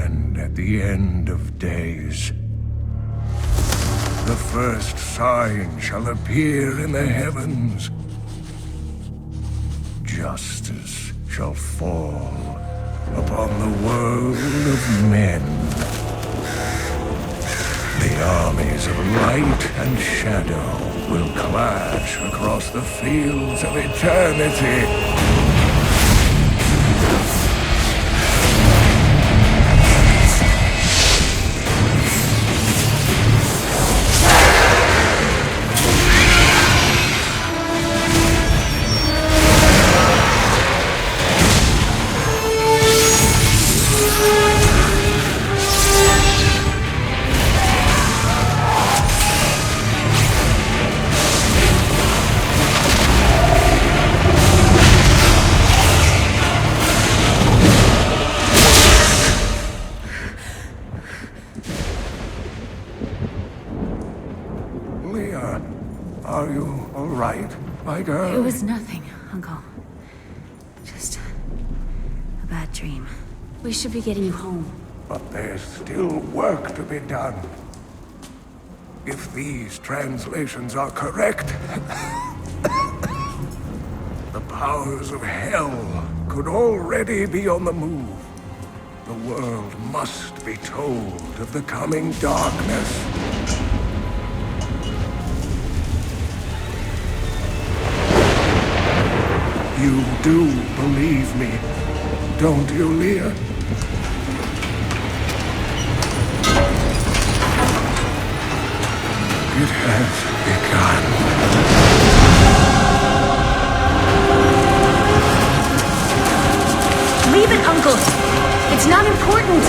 stand at the end of days. The first sign shall appear in the heavens. Justice shall fall upon the world of men. The armies of light and shadow will clash across the fields of eternity. Are you all right, my girl? It was nothing, Uncle. Just a bad dream. We should be getting you home. But there's still work to be done. If these translations are correct, the powers of hell could already be on the move. The world must be told of the coming darkness. You do believe me, don't you, Leah? It has begun. Leave it, Uncle! It's not important!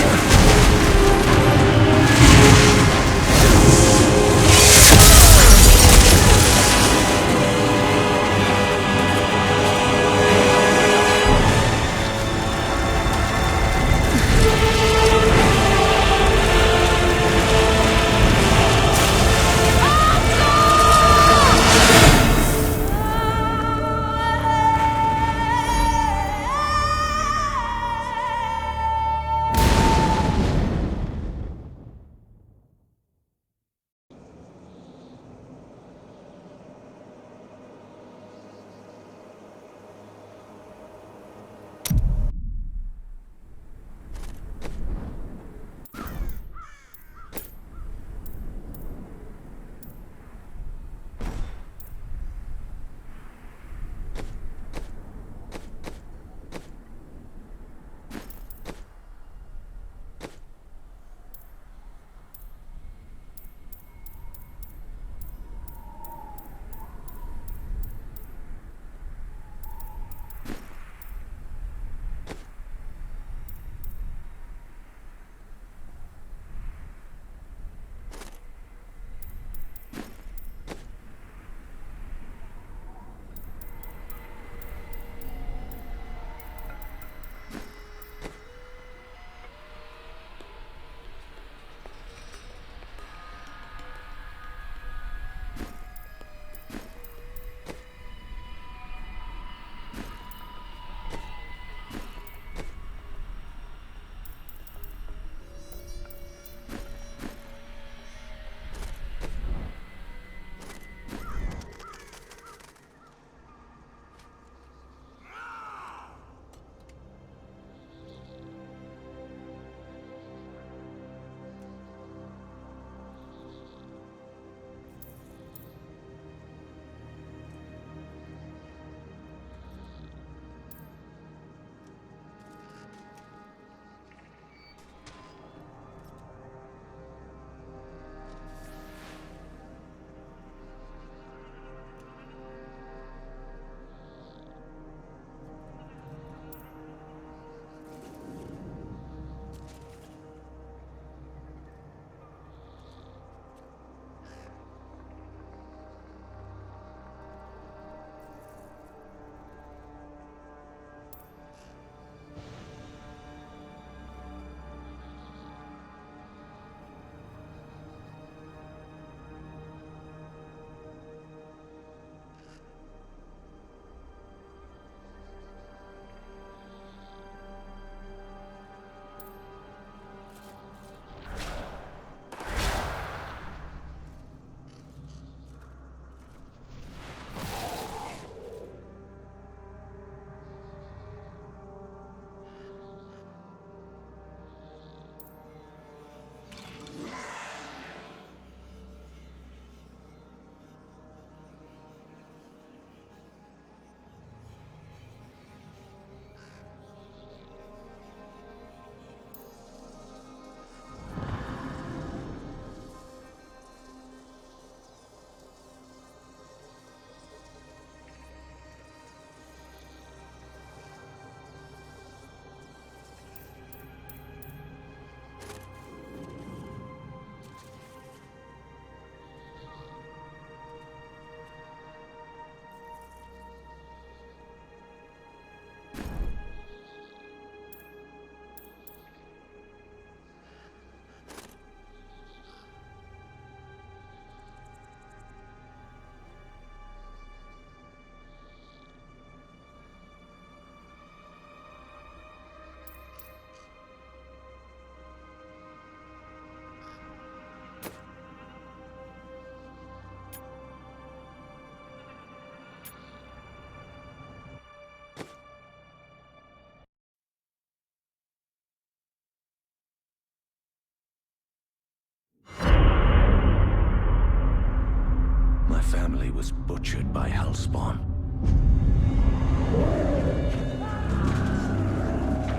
family was butchered by Hellspawn.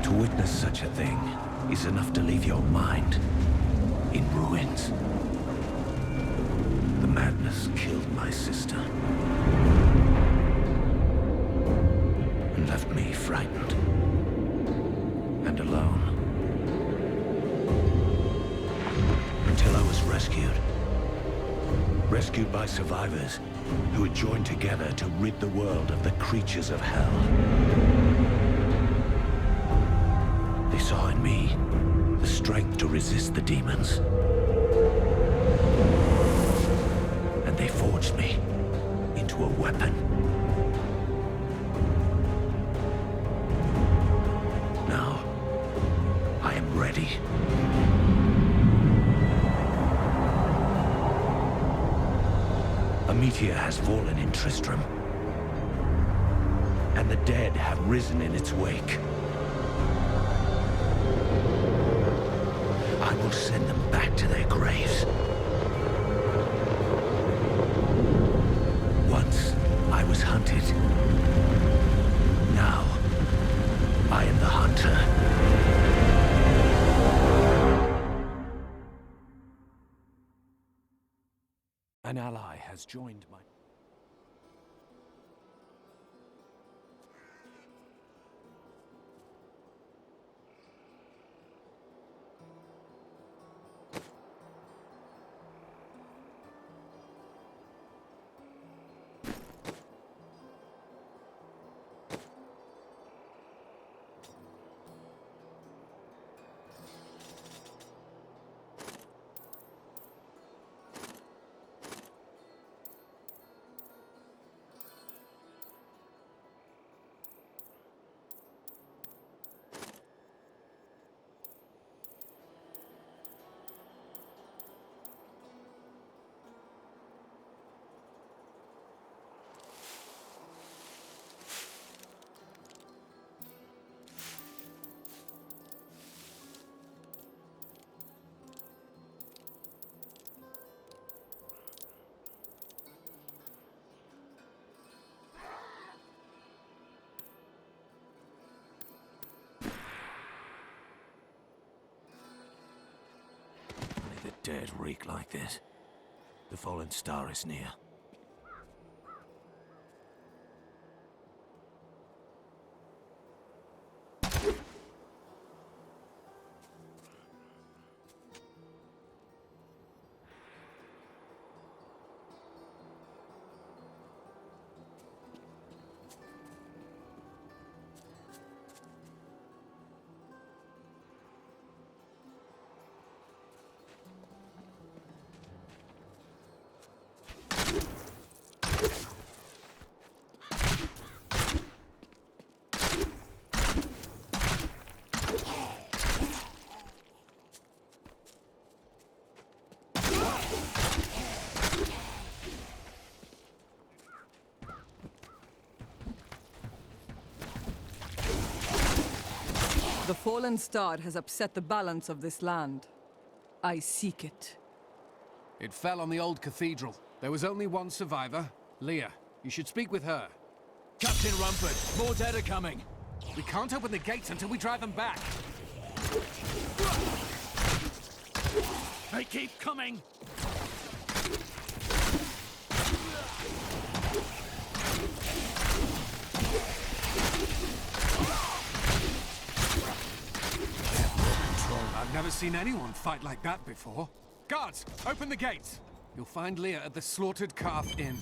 To witness such a thing is enough to leave your mind in ruins. The madness killed my sister and left me frightened and alone. Until I was rescued. Rescued by survivors who had joined together to rid the world of the creatures of hell. They saw in me the strength to resist the demons. And they forged me into a weapon. Now, I am ready. A meteor has fallen in Tristram, and the dead have risen in its wake. I will send them back to their graves. Once I was hunted. Now I am the hunter. An ally has joined my... May the dead reek like this. The fallen star is near. The fallen star has upset the balance of this land. I seek it. It fell on the old cathedral. There was only one survivor, Leah. You should speak with her. Captain Rumford, more dead are coming. We can't open the gates until we drive them back. They keep coming! I've never seen anyone fight like that before. Guards, open the gates! You'll find Leah at the Slaughtered Calf Inn.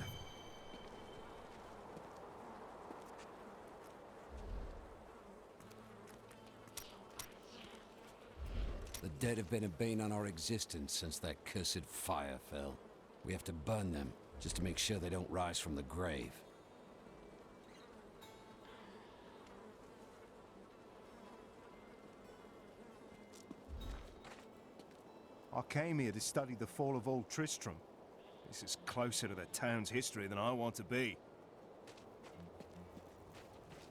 The dead have been a bane on our existence since that cursed fire fell. We have to burn them, just to make sure they don't rise from the grave. I came here to study the fall of Old Tristram. This is closer to the town's history than I want to be.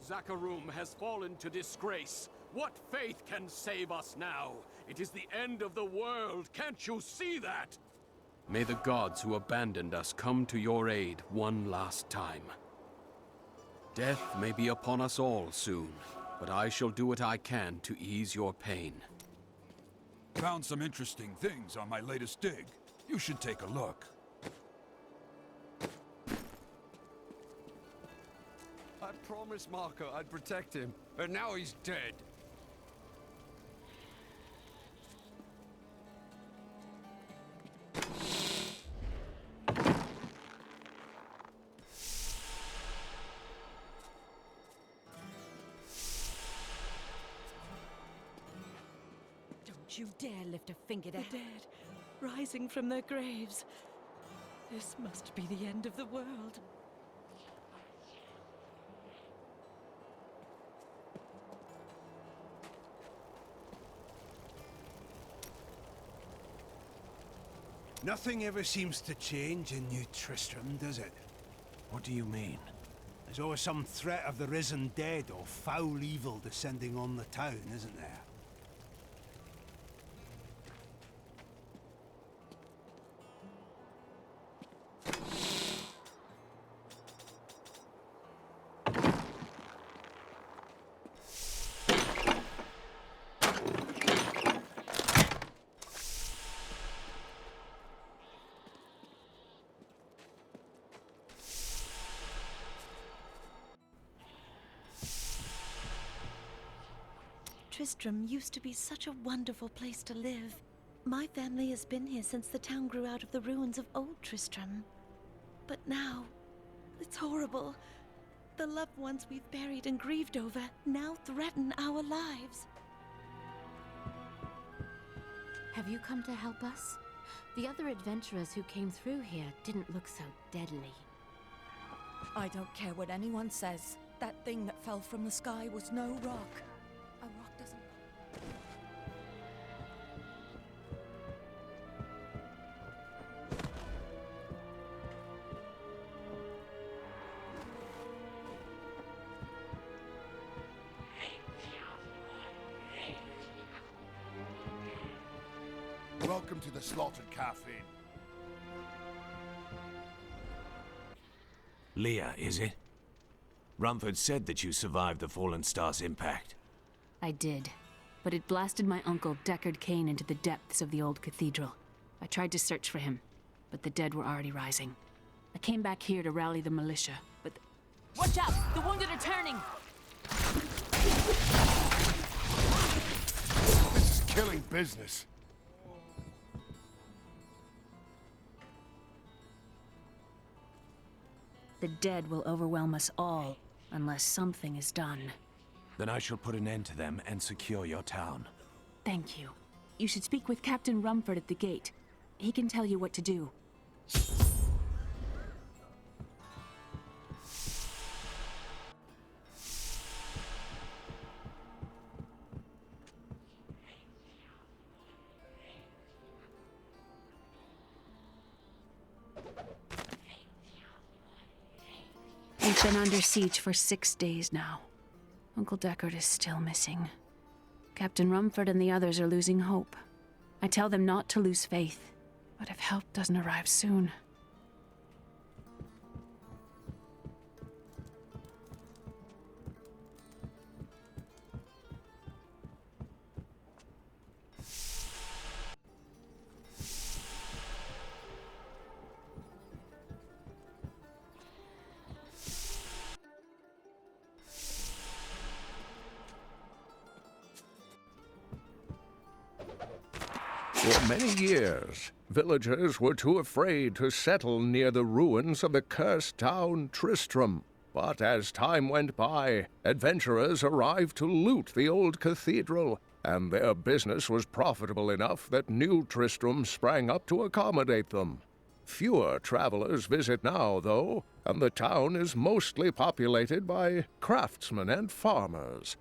Zakharum has fallen to disgrace. What faith can save us now? It is the end of the world. Can't you see that? May the gods who abandoned us come to your aid one last time. Death may be upon us all soon, but I shall do what I can to ease your pain. Found some interesting things on my latest dig. You should take a look. I promised Marco I'd protect him, and now he's dead. Don't you dare lift a finger there. The dead, rising from their graves. This must be the end of the world. Nothing ever seems to change in New Tristram, does it? What do you mean? There's always some threat of the risen dead or foul evil descending on the town, isn't there? Tristram used to be such a wonderful place to live. My family has been here since the town grew out of the ruins of old Tristram. But now, it's horrible. The loved ones we've buried and grieved over now threaten our lives. Have you come to help us? The other adventurers who came through here didn't look so deadly. I don't care what anyone says. That thing that fell from the sky was no rock. A rock doesn't... Welcome to the Slaughtered Calf Inn. Leah, is it? Rumford said that you survived the Fallen Star's impact. I did, but it blasted my uncle Deckard Cain into the depths of the old cathedral. I tried to search for him, but the dead were already rising. I came back here to rally the militia, but... Watch out! The wounded are turning! This is killing business. The dead will overwhelm us all, unless something is done. Then I shall put an end to them and secure your town. Thank you. You should speak with Captain Rumford at the gate. He can tell you what to do. We've been under siege for 6 days now. Uncle Deckard is still missing. Captain Rumford and the others are losing hope. I tell them not to lose faith, but if help doesn't arrive soon... For many years, villagers were too afraid to settle near the ruins of the cursed town Tristram. But as time went by, adventurers arrived to loot the old cathedral, and their business was profitable enough that New Tristram sprang up to accommodate them. Fewer travelers visit now, though, and the town is mostly populated by craftsmen and farmers.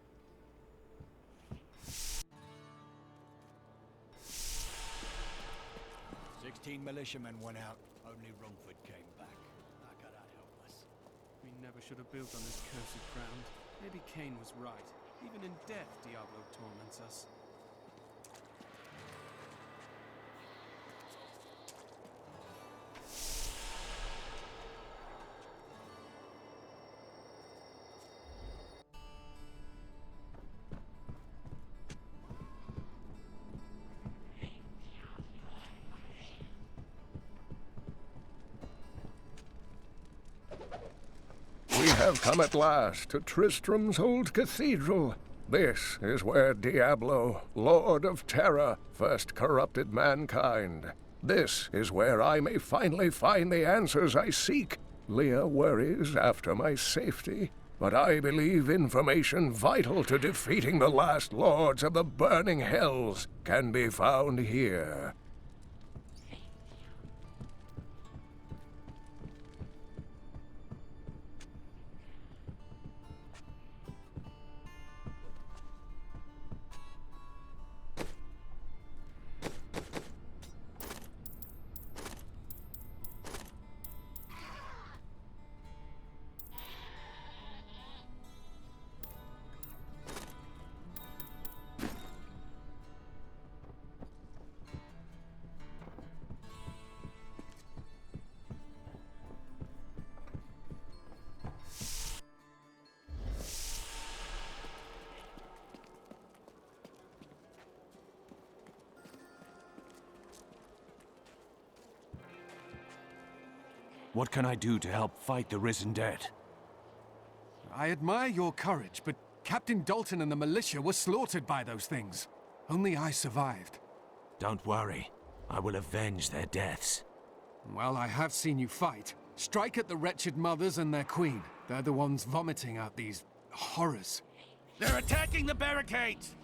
16 militiamen went out. Only Rumford came back. I got out helpless. We never should have built on this cursed ground. Maybe Cain was right. Even in death, Diablo torments us. have come at last to Tristram's old cathedral. This is where Diablo, Lord of Terror, first corrupted mankind. This is where I may finally find the answers I seek. Leah worries after my safety, but I believe information vital to defeating the last lords of the burning hells can be found here. What can I do to help fight the risen dead? I admire your courage, but Captain Dalton and the militia were slaughtered by those things. Only I survived. Don't worry. I will avenge their deaths. Well, I have seen you fight. Strike at the wretched mothers and their queen. They're the ones vomiting out these horrors. They're attacking the barricades!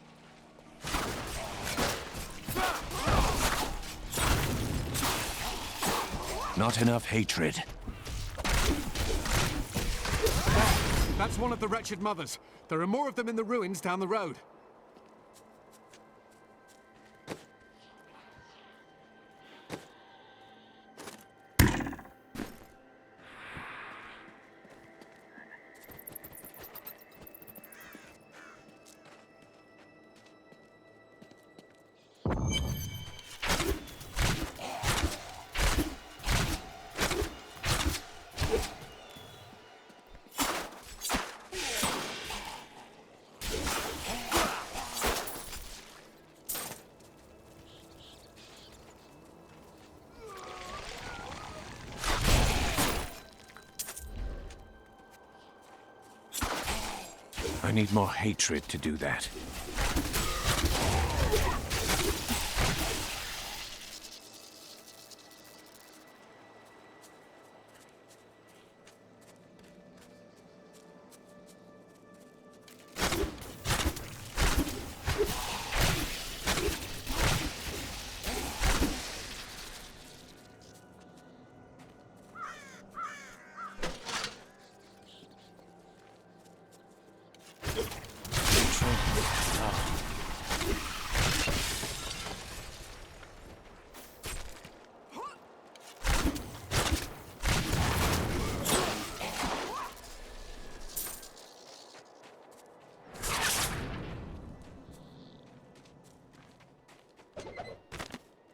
Not enough hatred. That's one of the wretched mothers. There are more of them in the ruins down the road. I need more hatred to do that.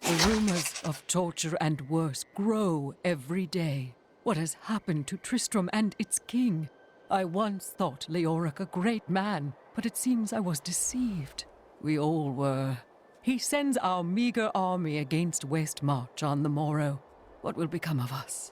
The rumors of torture and worse grow every day. What has happened to Tristram and its king? I once thought Leoric a great man, but it seems I was deceived. We all were. He sends our meager army against Westmarch on the morrow. What will become of us?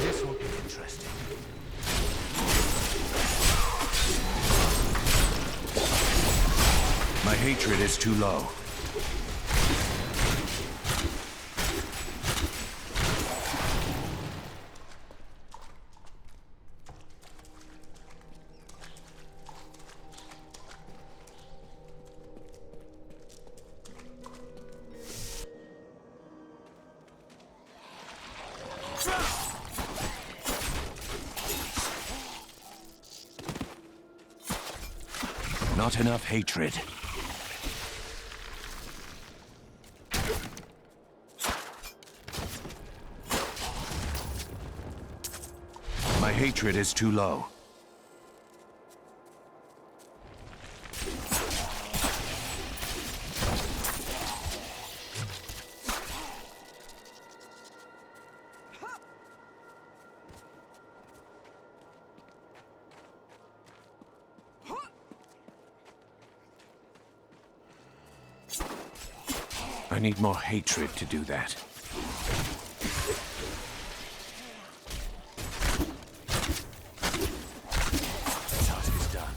This will be interesting. My hatred is too low. Not enough hatred. My hatred is too low. I need more hatred to do that. The task is done.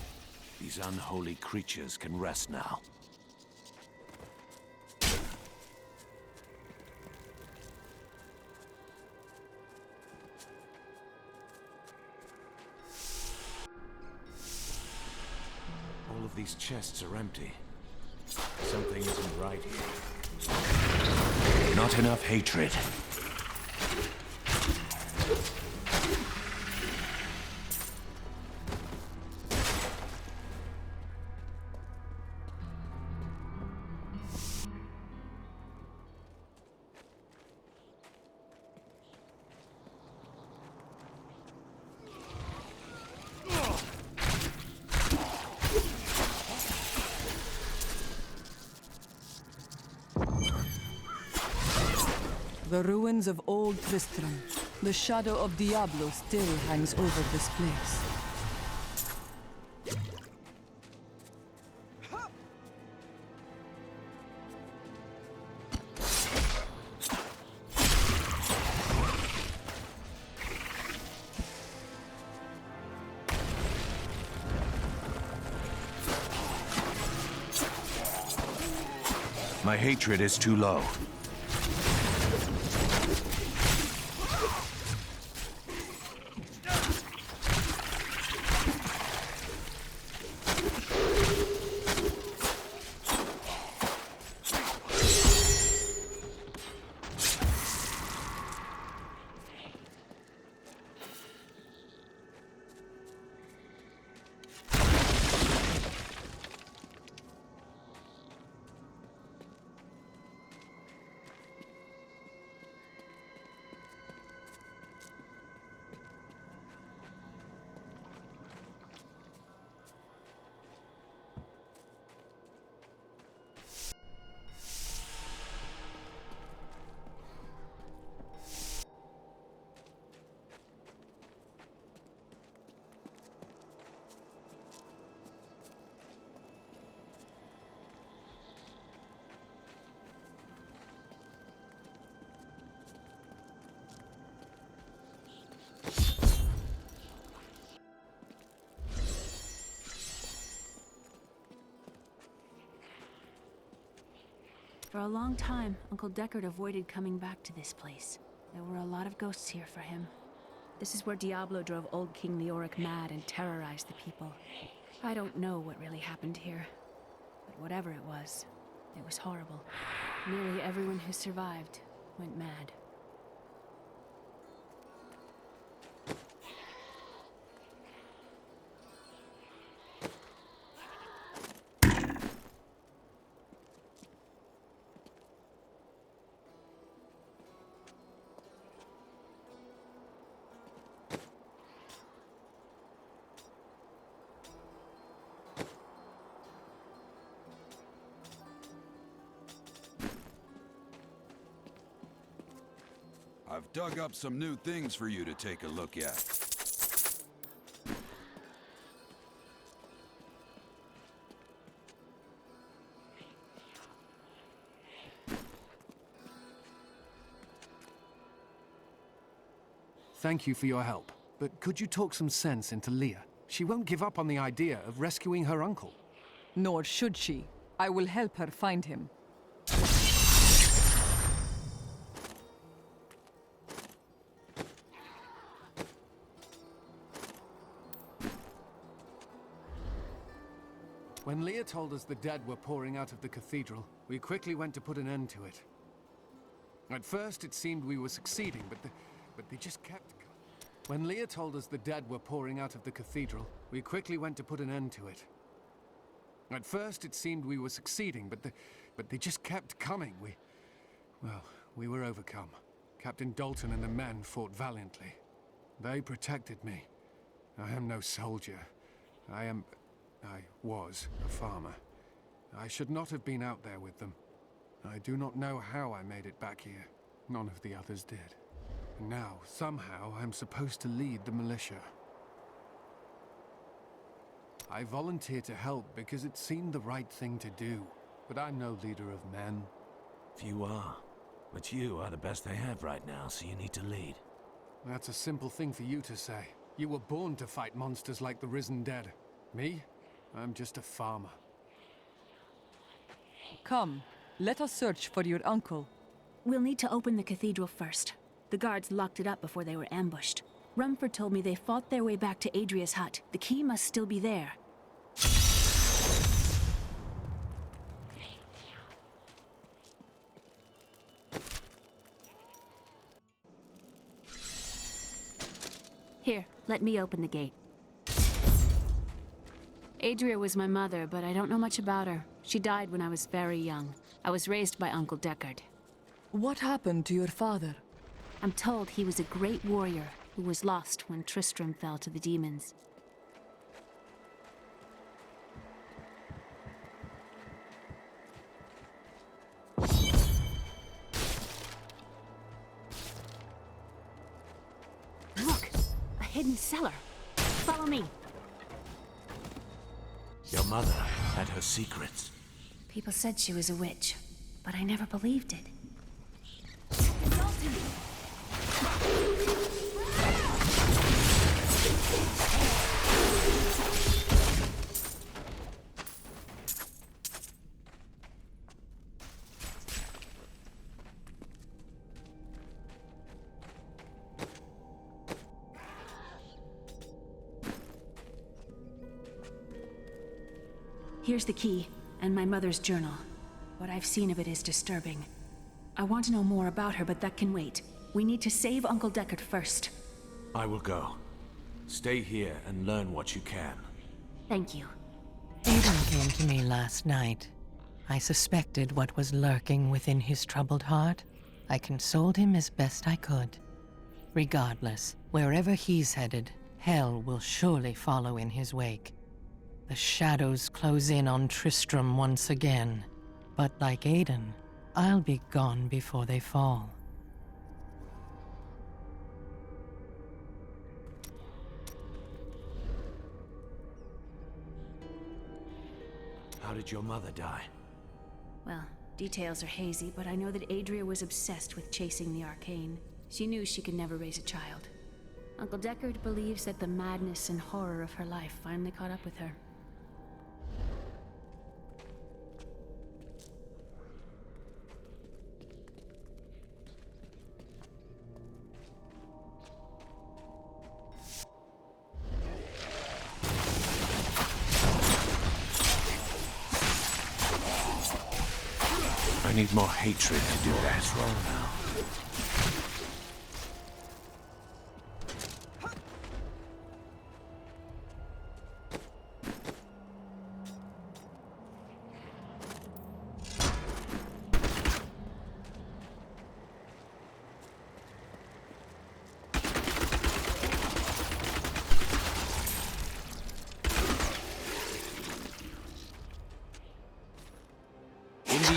These unholy creatures can rest now. All of these chests are empty. Something isn't right here. Not enough hatred. The ruins of Old Tristram. The shadow of Diablo still hangs over this place. My hatred is too low. For a long time, Uncle Deckard avoided coming back to this place. There were a lot of ghosts here for him. This is where Diablo drove old King Leoric mad and terrorized the people. I don't know what really happened here, but whatever it was horrible. Nearly everyone who survived went mad. I've dug up some new things for you to take a look at. Thank you for your help. But could you talk some sense into Leah? She won't give up on the idea of rescuing her uncle. Nor should she. I will help her find him. When Leah told us the dead were pouring out of the cathedral, we quickly went to put an end to it. At first, it seemed we were succeeding, but they just kept... When Leah told us the dead were pouring out of the cathedral, we quickly went to put an end to it. At first, it seemed we were succeeding, but they just kept coming. We were overcome. Captain Dalton and the men fought valiantly. They protected me. I am no soldier. I was a farmer. I should not have been out there with them. I do not know how I made it back here. None of the others did. And now, somehow, I'm supposed to lead the militia. I volunteered to help because it seemed the right thing to do. But I'm no leader of men. Few are. But you are the best they have right now, so you need to lead. That's a simple thing for you to say. You were born to fight monsters like the risen dead. Me? I'm just a farmer. Come, let us search for your uncle. We'll need to open the cathedral first. The guards locked it up before they were ambushed. Rumford told me they fought their way back to Adria's hut. The key must still be there. Here, let me open the gate. Adria was my mother, but I don't know much about her. She died when I was very young. I was raised by Uncle Deckard. What happened to your father? I'm told he was a great warrior who was lost when Tristram fell to the demons. Look! A hidden cellar! Follow me! Your mother had her secrets. People said she was a witch, but I never believed it. Here's the key, and my mother's journal. What I've seen of it is disturbing. I want to know more about her, but that can wait. We need to save Uncle Deckard first. I will go. Stay here and learn what you can. Thank you. Aiden came to me last night. I suspected what was lurking within his troubled heart. I consoled him as best I could. Regardless, wherever he's headed, hell will surely follow in his wake. The shadows close in on Tristram once again. But like Aiden, I'll be gone before they fall. How did your mother die? Well, details are hazy, but I know that Adria was obsessed with chasing the arcane. She knew she could never raise a child. Uncle Deckard believes that the madness and horror of her life finally caught up with her. I need more hatred to do that. What's wrong now?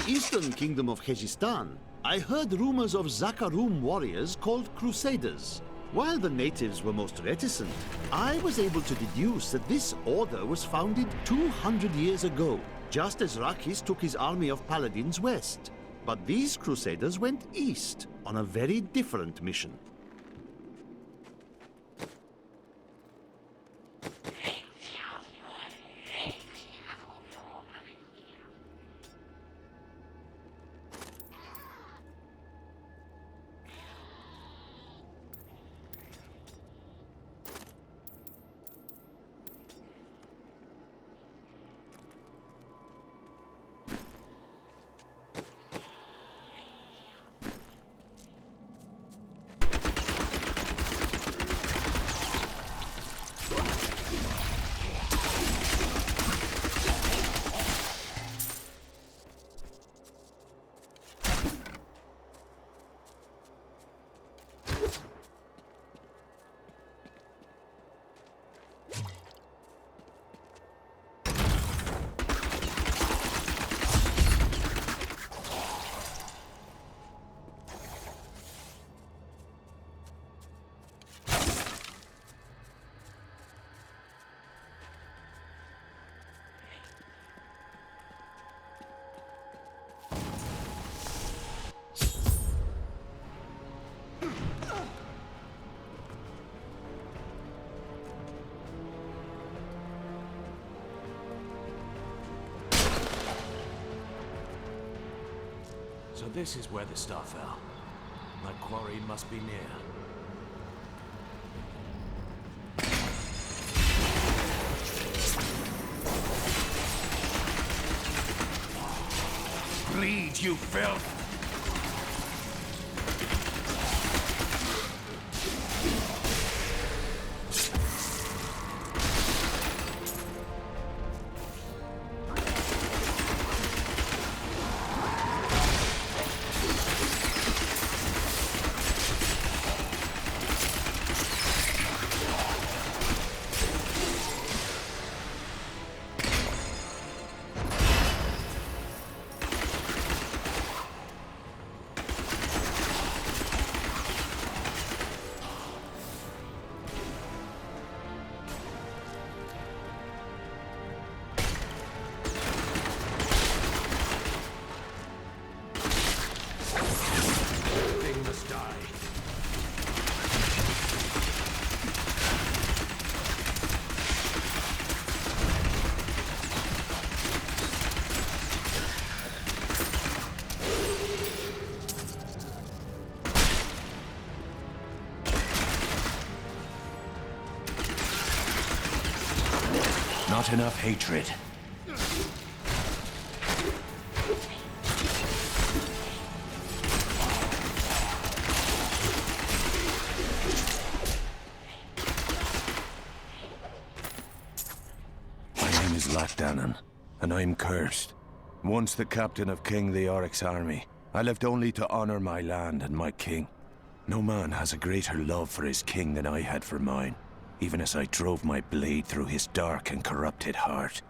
Eastern kingdom of Khezistan, I heard rumors of Zakarum warriors called Crusaders. While the natives were most reticent, I was able to deduce that this order was founded 200 years ago, just as Rakis took his army of paladins west. But these Crusaders went east on a very different mission. So this is where the star fell. My quarry must be near. Bleed, you filth! Not enough hatred. My name is Latdanan, and I'm cursed. Once the captain of King Leoric's army, I lived only to honor my land and my king. No man has a greater love for his king than I had for mine, even as I drove my blade through his dark and corrupted heart.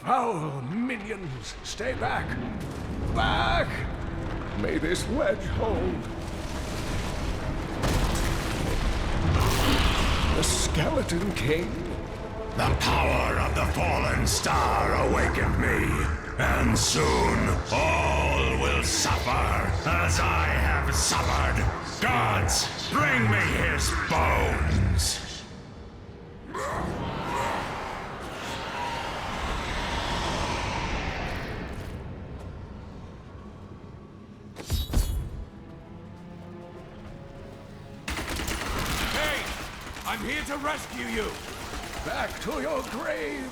Foul minions, stay back! Back! May this wedge hold. The Skeleton King? The power of the fallen star awakened me, and soon all will suffer as I have suffered. Gods, bring me his bones! I'm here to rescue you! Back to your graves!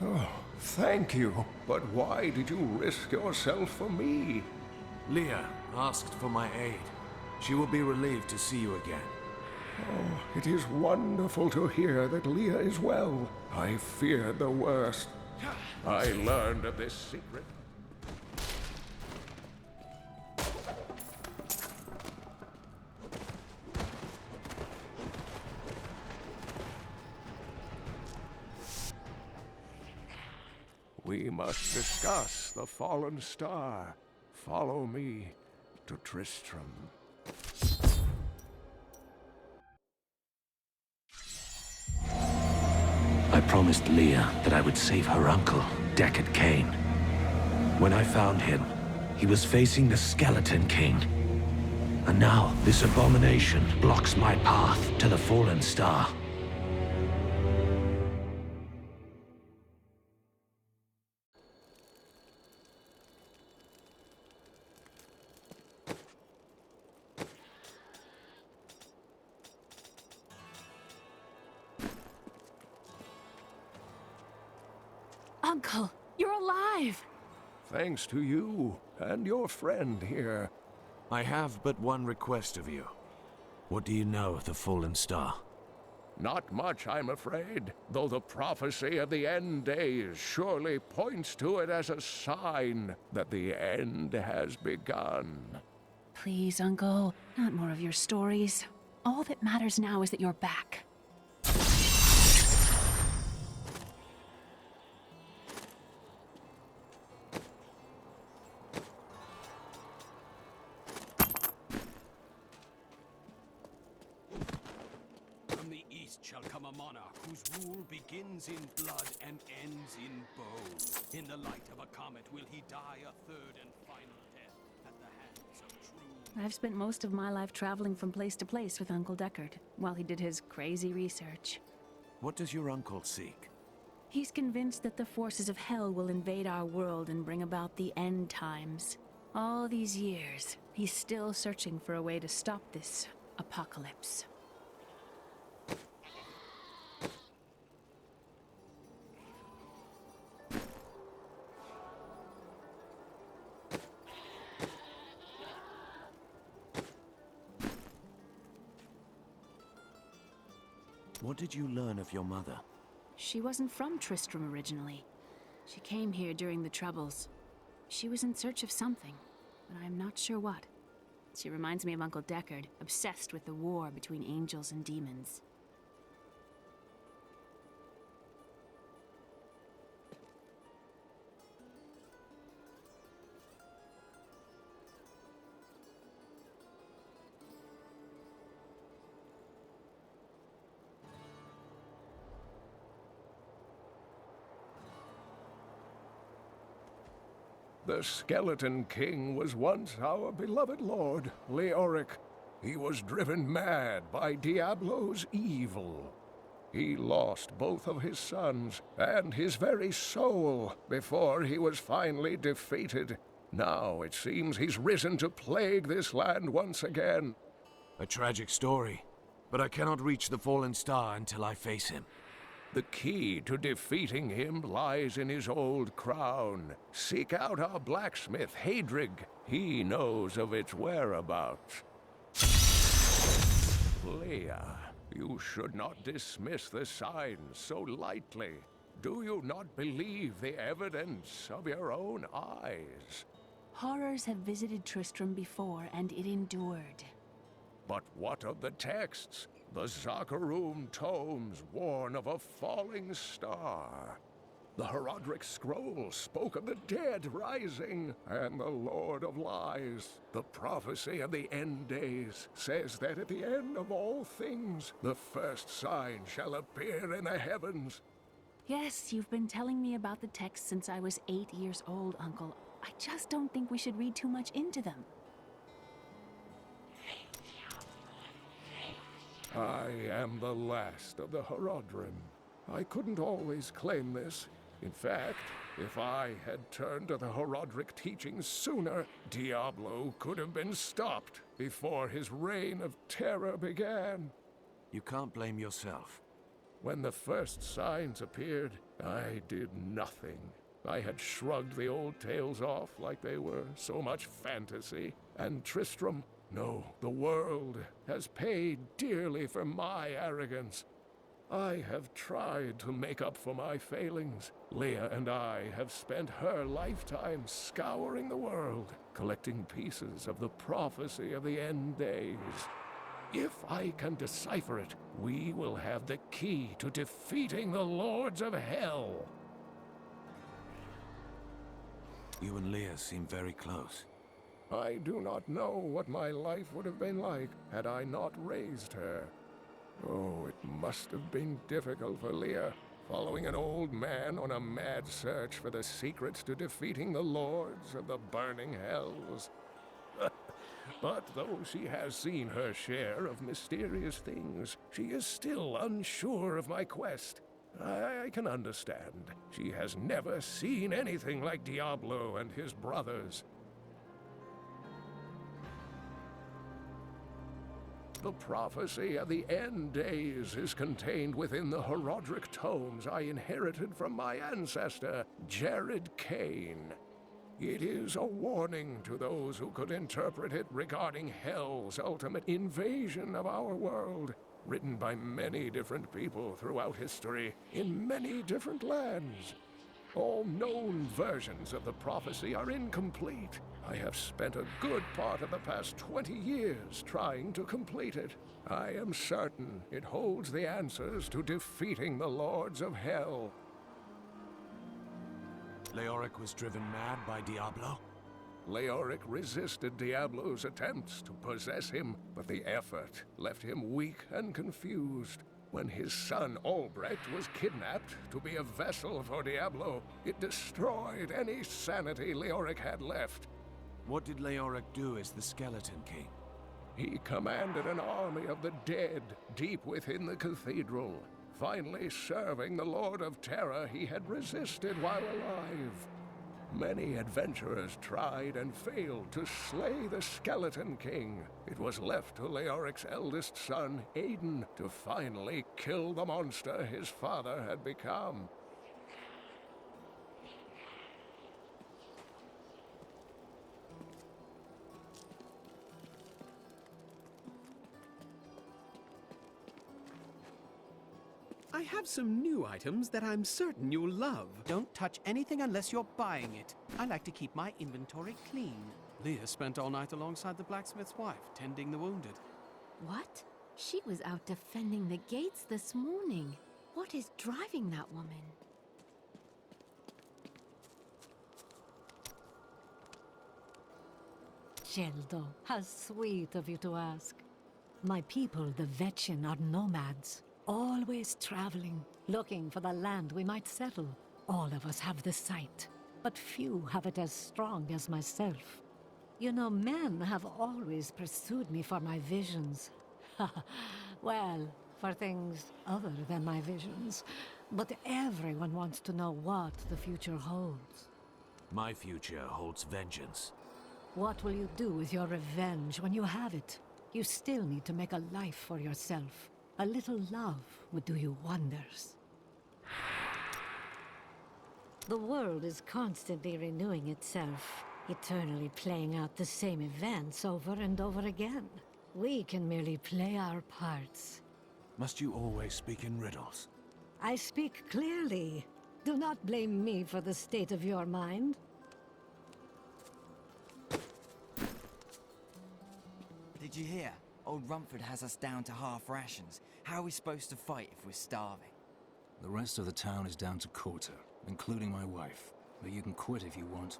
Oh, thank you. But why did you risk yourself for me? Leah asked for my aid. She will be relieved to see you again. Oh, it is wonderful to hear that Leah is well. I feared the worst. I learned of this secret. We must discuss the fallen star. Follow me to Tristram. I promised Leah that I would save her uncle, Deckard Cain. When I found him, he was facing the Skeleton King. And now, this abomination blocks my path to the fallen star. Uncle, you're alive! Thanks to you and your friend here. I have but one request of you. What do you know of the Fallen Star? Not much, I'm afraid, though the prophecy of the end days surely points to it as a sign that the end has begun. Please, Uncle, not more of your stories. All that matters now is that you're back. From the east shall come a monarch whose rule begins in blood and ends in bone. In the light of a comet will he die a third and final death at the hands of true... I've spent most of my life traveling from place to place with Uncle Deckard, while he did his crazy research. What does your uncle seek? He's convinced that the forces of hell will invade our world and bring about the end times. All these years, he's still searching for a way to stop this apocalypse. What did you learn of your mother? She wasn't from Tristram originally. She came here during the Troubles. She was in search of something, but I'm not sure what. She reminds me of Uncle Deckard, obsessed with the war between angels and demons. The Skeleton King was once our beloved lord, Leoric. He was driven mad by Diablo's evil. He lost both of his sons and his very soul before he was finally defeated. Now it seems he's risen to plague this land once again. A tragic story, but I cannot reach the Fallen Star until I face him. The key to defeating him lies in his old crown. Seek out our blacksmith, Hadrig. He knows of its whereabouts. Leah, you should not dismiss the signs so lightly. Do you not believe the evidence of your own eyes? Horrors have visited Tristram before, and it endured. But what of the texts? The Zakarum tomes warn of a falling star. The Herodric scroll spoke of the dead rising, and the Lord of Lies, the prophecy of the end days, says that at the end of all things, the first sign shall appear in the heavens. Yes, you've been telling me about the texts since I was 8 years old, Uncle. I just don't think we should read too much into them. I am the last of the Herodrim. I couldn't always claim this. In fact, if I had turned to the Herodric teachings sooner, Diablo could have been stopped before his reign of terror began. You can't blame yourself. When the first signs appeared, I did nothing. I had shrugged the old tales off like they were so much fantasy, and Tristram, no, the world has paid dearly for my arrogance. I have tried to make up for my failings. Leah and I have spent her lifetime scouring the world, collecting pieces of the prophecy of the end days. If I can decipher it, we will have the key to defeating the lords of hell. You and Leah seem very close. I do not know what my life would have been like had I not raised her. Oh, it must have been difficult for Leah, following an old man on a mad search for the secrets to defeating the lords of the burning hells. But though she has seen her share of mysterious things, she is still unsure of my quest. I can understand. She has never seen anything like Diablo and his brothers. The prophecy of the end days is contained within the Herodric tomes I inherited from my ancestor, Jared Kane. It is a warning to those who could interpret it regarding Hell's ultimate invasion of our world, written by many different people throughout history, in many different lands. All known versions of the prophecy are incomplete. I have spent a good part of the past 20 years trying to complete it. I am certain it holds the answers to defeating the Lords of Hell. Leoric was driven mad by Diablo? Leoric resisted Diablo's attempts to possess him, but the effort left him weak and confused. When his son Albrecht was kidnapped to be a vessel for Diablo, it destroyed any sanity Leoric had left. What did Leoric do as the Skeleton King? He commanded an army of the dead deep within the cathedral, finally serving the Lord of Terror he had resisted while alive. Many adventurers tried and failed to slay the Skeleton King. It was left to Leoric's eldest son, Aiden, to finally kill the monster his father had become. I have some new items that I'm certain you'll love. Don't touch anything unless you're buying it. I like to keep my inventory clean. Leah spent all night alongside the blacksmith's wife, tending the wounded. What? She was out defending the gates this morning. What is driving that woman? Geldo, how sweet of you to ask. My people, the Vetchin, are nomads. Always traveling, looking for the land we might settle. All of us have the sight, but few have it as strong as myself. You know, men have always pursued me for my visions. Well, for things other than my visions. But everyone wants to know what the future holds. My future holds vengeance. What will you do with your revenge when you have it? You still need to make a life for yourself. A little love would do you wonders. The world is constantly renewing itself, eternally playing out the same events over and over again. We can merely play our parts. Must you always speak in riddles? I speak clearly. Do not blame me for the state of your mind. Did you hear? Old Rumford has us down to half rations. How are we supposed to fight if we're starving? The rest of the town is down to quarter, including my wife. But you can quit if you want.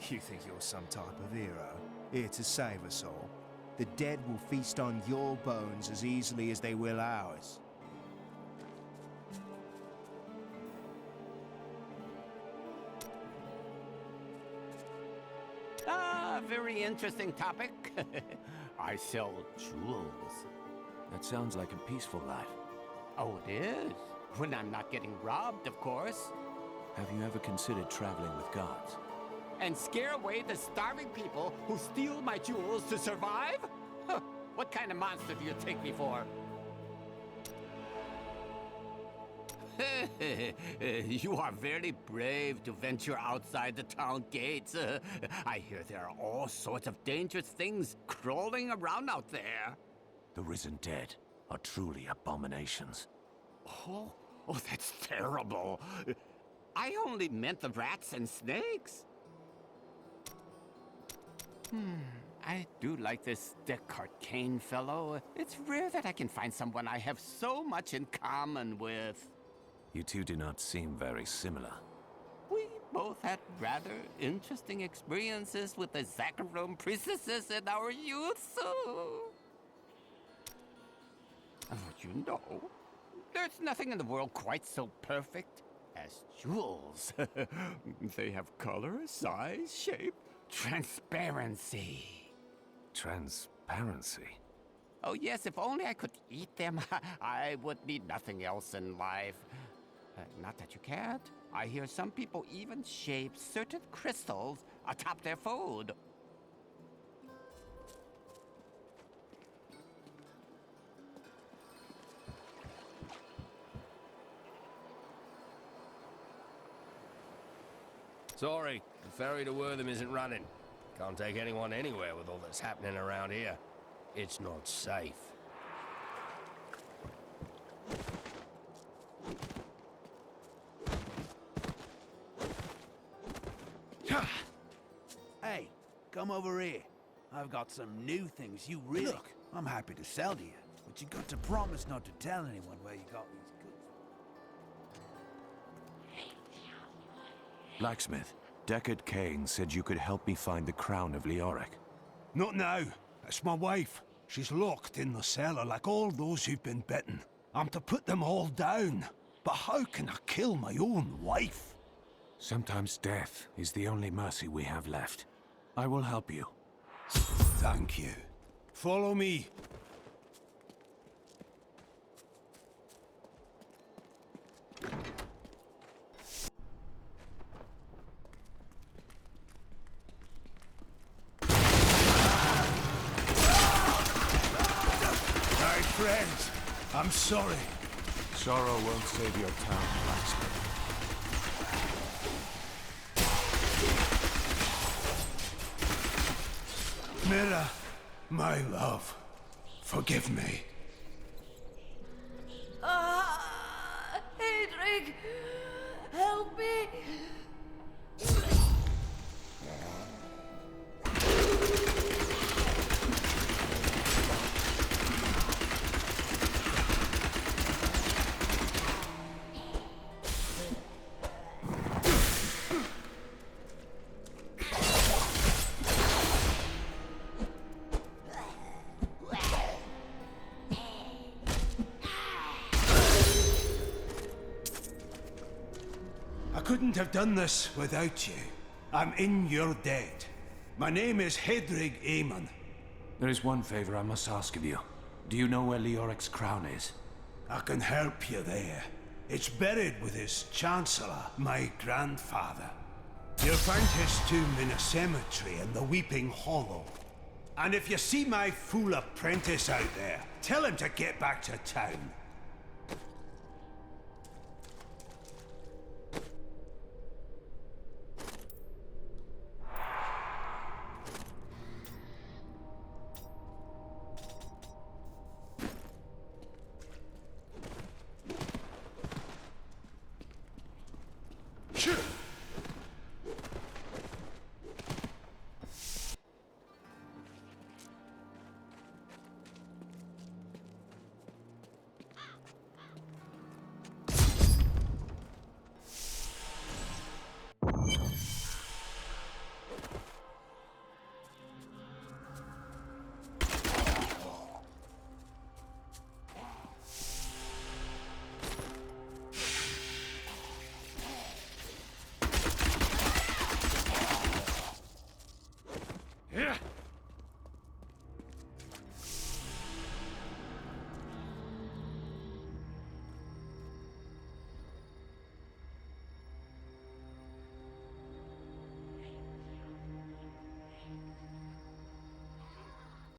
You think you're some type of hero, here to save us all? The dead will feast on your bones as easily as they will ours. Very interesting topic. I sell jewels. That sounds like a peaceful life. Oh, it is. When I'm not getting robbed, of course. Have you ever considered traveling with gods? And scare away the starving people who steal my jewels to survive? Huh. What kind of monster do you take me for? You are very brave to venture outside the town gates. I hear there are all sorts of dangerous things crawling around out there. The risen dead are truly abominations. Oh, that's terrible. I only meant the rats and snakes. I do like this Descartes Kane fellow. It's rare that I can find someone I have so much in common with. You two do not seem very similar. We both had rather interesting experiences with the Zakharum priestesses in our youth, so... You know, there's nothing in the world quite so perfect as jewels. They have color, size, shape, transparency. Transparency? Oh yes, if only I could eat them, I would need nothing else in life. Not that you can't. I hear some people even shape certain crystals atop their food. Sorry, the ferry to Wortham isn't running. Can't take anyone anywhere with all that's happening around here. It's not safe. Hey, come over here. I've got some new things you really... Look, I'm happy to sell to you, but you got to promise not to tell anyone where you got these goods. Blacksmith, Deckard Cain said you could help me find the crown of Leoric. Not now. It's my wife. She's locked in the cellar like all those who've been bitten. I'm to put them all down. But how can I kill my own wife? Sometimes death is the only mercy we have left. I will help you. Thank you. Follow me. My friends, I'm sorry. Sorrow won't save your town, Blacksmith. Mira, my love, forgive me. Hedrig, help me! I couldn't have done this without you. I'm in your debt. My name is Hedrig Aemon. There is one favor I must ask of you. Do you know where Leoric's crown is? I can help you there. It's buried with his chancellor, my grandfather. You'll find his tomb in a cemetery in the Weeping Hollow. And if you see my fool apprentice out there, tell him to get back to town.